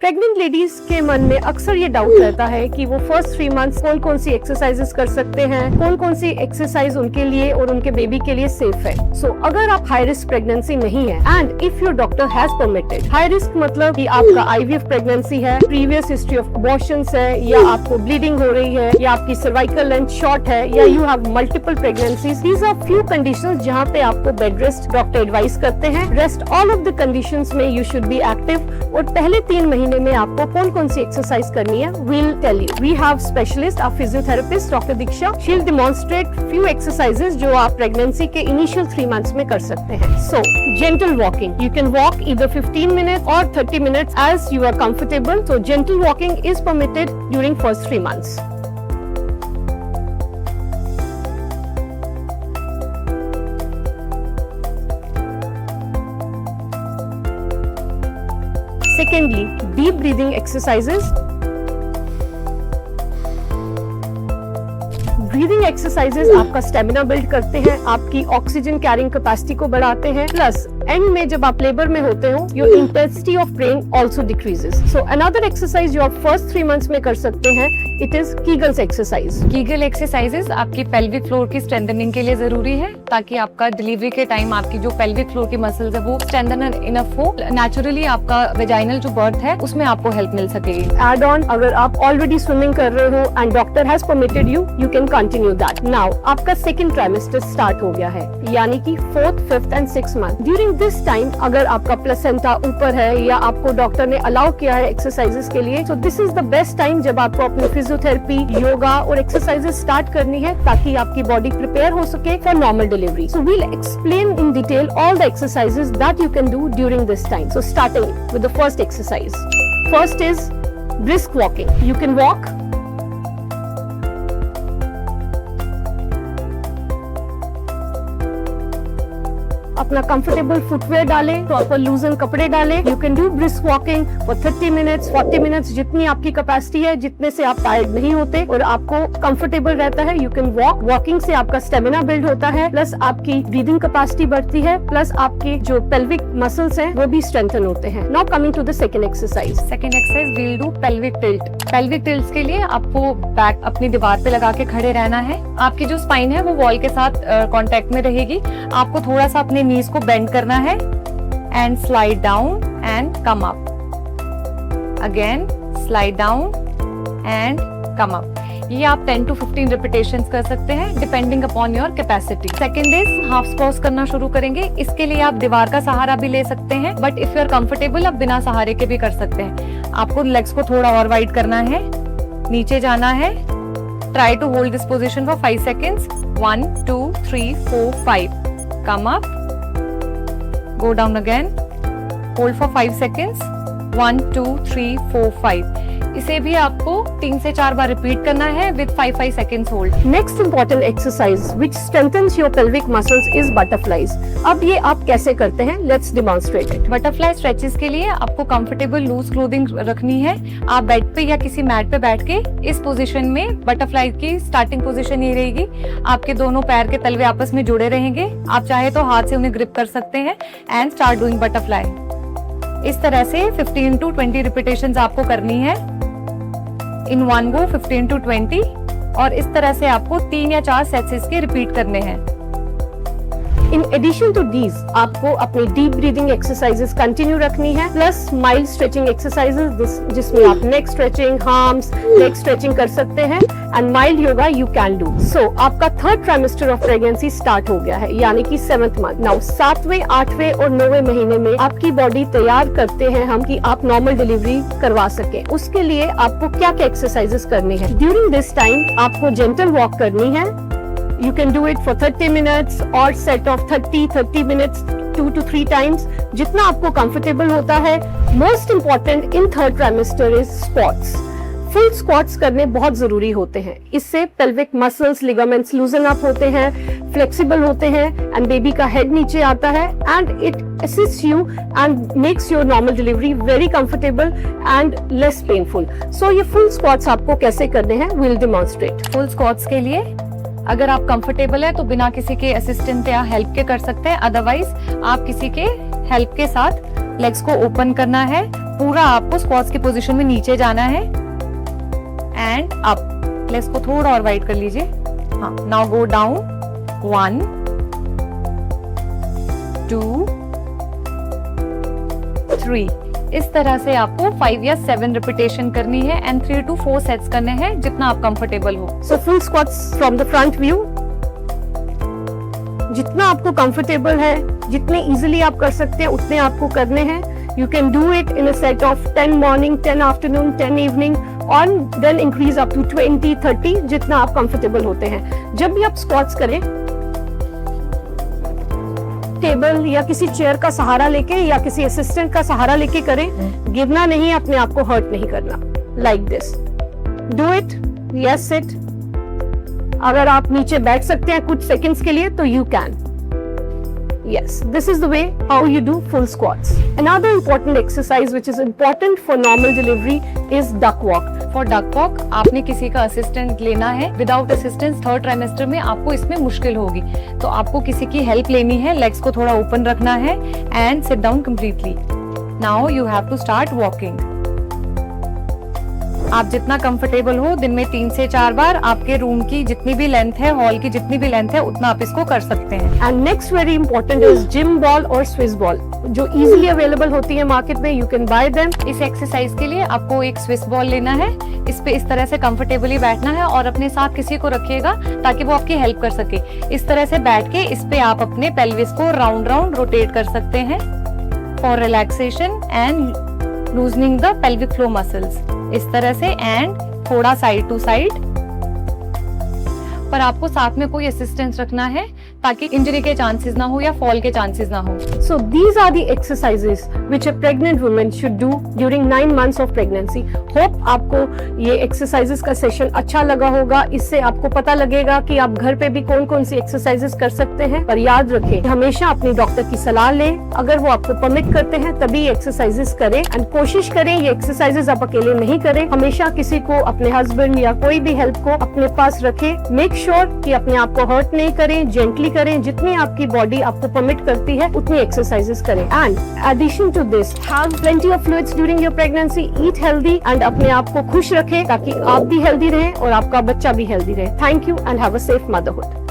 Pregnant ladies के मन में अक्सर ये डाउट रहता है कि वो फर्स्ट 3 मंथ्स कौन कौन सी एक्सरसाइजेस कर सकते हैं, कौन कौन सी एक्सरसाइज उनके लिए और उनके बेबी के लिए सेफ है। सो अगर आप हाई रिस्क प्रेगनेंसी नहीं है and if your doctor has permitted, high risk मतलब कि आपका IVF प्रेगनेंसी है, प्रीवियस हिस्ट्री ऑफ अबॉर्शंस है, या आपको ब्लीडिंग हो रही है, या आपकी सर्वाइकल लेंथ शॉर्ट है, या you have multiple pregnancies, these are few conditions जहाँ पे आपको बेड रेस्ट डॉक्टर एडवाइस करते हैं। Rest all of the conditions में यू शुड बी एक्टिव। और पहले 3 महीने में आपको कौन कौन सी एक्सरसाइज करनी है, we'll tell you. We have specialist, our physiotherapist, Dr. Diksha. She'll demonstrate few exercises जो आप प्रेगनेंसी के इनिशियल 3 मंथ्स में कर सकते हैं। So, gentle walking. You can walk either 15 minutes or 30 minutes as you are comfortable. So, gentle walking is permitted during first 3 months. Secondly, deep breathing exercises. Breathing exercises आपका stamina build करते हैं, आपकी oxygen carrying capacity को बढ़ाते हैं, plus and में जब आप लेबर में होते हो your intensity of brain also decreases. So another exercise जो आप फर्स्ट 3 मंथ्स में कर सकते हैं, it is Kegels exercise. Kegel exercises आपकी पेल्विक फ्लोर की स्ट्रेंथनिंग के लिए जरूरी है, ताकि आपका डिलीवरी के टाइम आपकी जो पेल्विक फ्लोर की मसल्स है वो स्ट्रेंथन इनफ हो, नेचुरली आपका वेजाइनल जो बर्थ है उसमें आपको हेल्प मिल सकेगी। एड ऑन, अगर आप ऑलरेडी स्विमिंग कर रहे हो and doctor has permitted you can continue that. Now आपका सेकंड ट्राइमेस्टर स्टार्ट हो गया है, यानी कि 4th, 5th and 6th month. During this time अगर आपका प्लेसेंटा ऊपर है या आपको डॉक्टर ने अलाउ किया है एक्सरसाइजेस के लिए, so this is the best time जब आपको अपनी फिजियोथेरेपी, योगा और एक्सरसाइजेस स्टार्ट करनी है, ताकि आपकी बॉडी प्रिपेयर हो सके for normal delivery. So we'll explain in detail all the exercises that you can do during this time. So starting with the first exercise, first is brisk walking. You can walk अपना comfortable footwear डालें, proper loosen कपड़े डालें। You can do brisk walking for 30 minutes, 40 minutes, जितनी आपकी capacity है, जितने से आप टायर्ड नहीं होते और आपको कंफर्टेबल रहता है। You can walk. वॉकिंग से आपका स्टेमिना बिल्ड होता है, प्लस आपकी ब्रीदिंग कैपेसिटी बढ़ती है, प्लस आपके जो पेल्विक मसल्स हैं वो भी स्ट्रेंथन होते हैं। Now coming to the second exercise. Second exercise we'll do pelvic tilt. Pelvic tilts के लिए आपको बैक अपनी दीवार पे लगा के खड़े रहना है। आपकी जो स्पाइन है वो वॉल के साथ कांटेक्ट में रहेगी। आपको थोड़ा सा अपने नीज को बेंड करना है and slide down and come up, again slide down and come up. ये आप 10 to 15 रिपीटेशंस कर सकते हैं depending upon your capacity. Second is half squats करना शुरू करेंगे। इसके लिए आप दीवार का सहारा भी ले सकते हैं, but if you are comfortable आप बिना सहारे के भी कर सकते हैं। आपको लेग्स को थोड़ा और वाइड करना है, नीचे जाना है। Try to hold this position for 5 seconds। 1 2 3 4 5, come up, go down again, hold for 5 seconds, 1 2 3 4 5। इसे भी आपको 3 से 4 बार रिपीट करना है with 5 seconds hold. Next important exercise which strengthens your pelvic muscles is butterflies. अब ये आप कैसे करते हैं, let's demonstrate it. Butterfly stretches के लिए आपको कंफर्टेबल लूज क्लोथिंग रखनी है। आप बेड पे या किसी मैट पे बैठ के इस पोजीशन में, बटरफ्लाई की स्टार्टिंग पोजीशन ये रहेगी। आपके दोनों पैर के तलवे आपस में जुड़े रहेंगे। आप चाहे तो हाथ से उन्हें ग्रिप कर सकते हैं एंड स्टार्ट डूइंग बटरफ्लाई। इस तरह से 15 to 20 रिपीटेशंस आपको करनी है इन वन गो, 15 to 20। और इस तरह से आपको 3 या 4 सेट्स इसके रिपीट करने हैं। इन एडिशन टू दीज आपको अपनी डीप ब्रीदिंग एक्सरसाइजेस कंटिन्यू रखनी है, प्लस माइल्ड स्ट्रेचिंग एक्सरसाइजेस जिसमें आप neck stretching, arms, leg stretching कर सकते हैं and mild yoga you can do. So आपका 3rd trimester of pregnancy start हो गया है, यानी कि 7th मंथ। नाउ 7वें, 8वें और 9वें महीने में आपकी बॉडी तैयार करते हैं हम कि आप नॉर्मल डिलीवरी करवा सके। उसके लिए आपको क्या क्या एक्सरसाइजेस करनी है। ड्यूरिंग दिस टाइम आपको जेंटल वॉक करनी है। You can do it for 30 minutes or set of 30 minutes 2 to 3 times, जितना आपको कंफर्टेबल होता है। Most important in 3rd trimester is squats. Full squats करने बहुत जरूरी होते हैं। इससे पेल्विक मसल्स, लिगामेंट्स लूजन अप होते हैं, फ्लेक्सिबल होते हैं एंड बेबी का हेड नीचे आता है and it assists you and makes your normal delivery very comfortable and less painful. So ये full squats आपको कैसे करने हैं, we'll demonstrate. फुल स्क्वाट्स के लिए अगर आप कंफर्टेबल है तो बिना किसी के असिस्टेंट या हेल्प के कर सकते हैं। अदरवाइज आप किसी के हेल्प के साथ लेग्स को ओपन करना है, पूरा आपको स्क्वाट्स की पोजीशन में नीचे जाना है एंड अप। लेग्स को थोड़ा और वाइड कर लीजिए। हाँ, नाउ गो डाउन 1 2 3। इस तरह से आपको 5 या 7 रिपीटेशन करनी है एंड 3 to 4 सेट्स करने हैं, जितना आप कंफर्टेबल हो। So full squats from the front view, जितना आपको कंफर्टेबल है, जितने इजीली आप कर सकते हैं उतने आपको करने हैं। You can do it in a set of 10 morning, 10 afternoon, 10 evening and then increase up to 20, 30 जितना आप कंफर्टेबल होते हैं। जब भी आप स्क्वाट्स करें, टेबल या किसी चेयर का सहारा लेके या किसी असिस्टेंट का सहारा लेके करें। गिरना नहीं, अपने आप को हर्ट नहीं करना। Like this, do it, yes it. अगर आप नीचे बैठ सकते हैं कुछ सेकंड्स के लिए तो you can. Yes, this is the way how you do full squats. Another important exercise which is important for normal delivery is duck walk. For duck walk आपने किसी का असिस्टेंट लेना है। विदाउट असिस्टेंस 3rd ट्राइमेस्टर में आपको इसमें मुश्किल होगी, तो आपको किसी की हेल्प लेनी है। लेग्स को थोड़ा ओपन रखना है and sit down completely. Now you have to start walking. आप जितना कंफर्टेबल हो, दिन में 3 से 4 बार, आपके रूम की जितनी भी लेंथ है, हॉल की जितनी भी लेंथ है, उतना आप इसको कर सकते हैं। And next very important is gym ball or Swiss ball, जो easily available होती है मार्केट में। You can buy them. इस एक्सरसाइज के लिए आपको एक स्विस बॉल लेना है। इस पे इस तरह से कंफर्टेबली बैठना है और अपने साथ किसी को रखिएगा ताकि वो आपकी हेल्प कर सके। इस तरह से बैठ के इस पे आप अपने पेल्विस को राउंड राउंड रोटेट कर सकते हैं for relaxation and loosening the pelvic flow muscles. इस तरह से एंड थोड़ा साइड टू साइड। पर आपको साथ में कोई असिस्टेंस रखना है ताकि इंजरी के चांसेस ना हो या फॉल के चांसेस ना हो। So these are the exercises which a pregnant woman should do during 9 months of pregnancy. Hope आपको ये exercises का सेशन अच्छा लगा होगा। इससे आपको पता लगेगा कि आप घर पे भी कौन कौन सी exercises कर सकते हैं। पर याद रखें, हमेशा अपने डॉक्टर की सलाह लें। अगर वो आपको परमिट करते हैं तभी एक्सरसाइजेस करें एंड कोशिश करें ये एक्सरसाइजेस आप अकेले नहीं करें। हमेशा किसी को, अपने हस्बैंड या कोई भी हेल्प को अपने पास रखें। मेक श्योर कि अपने आप को हर्ट नहीं करें, जेंटली करें। जितनी आपकी बॉडी आपको परमिट करती है उतनी एक्सरसाइजेस करें। And addition to this, have plenty of fluids during your pregnancy, eat healthy and अपने आप को खुश रखें ताकि आप भी हेल्दी रहें और आपका बच्चा भी हेल्दी रहे। Thank you and have a safe motherhood.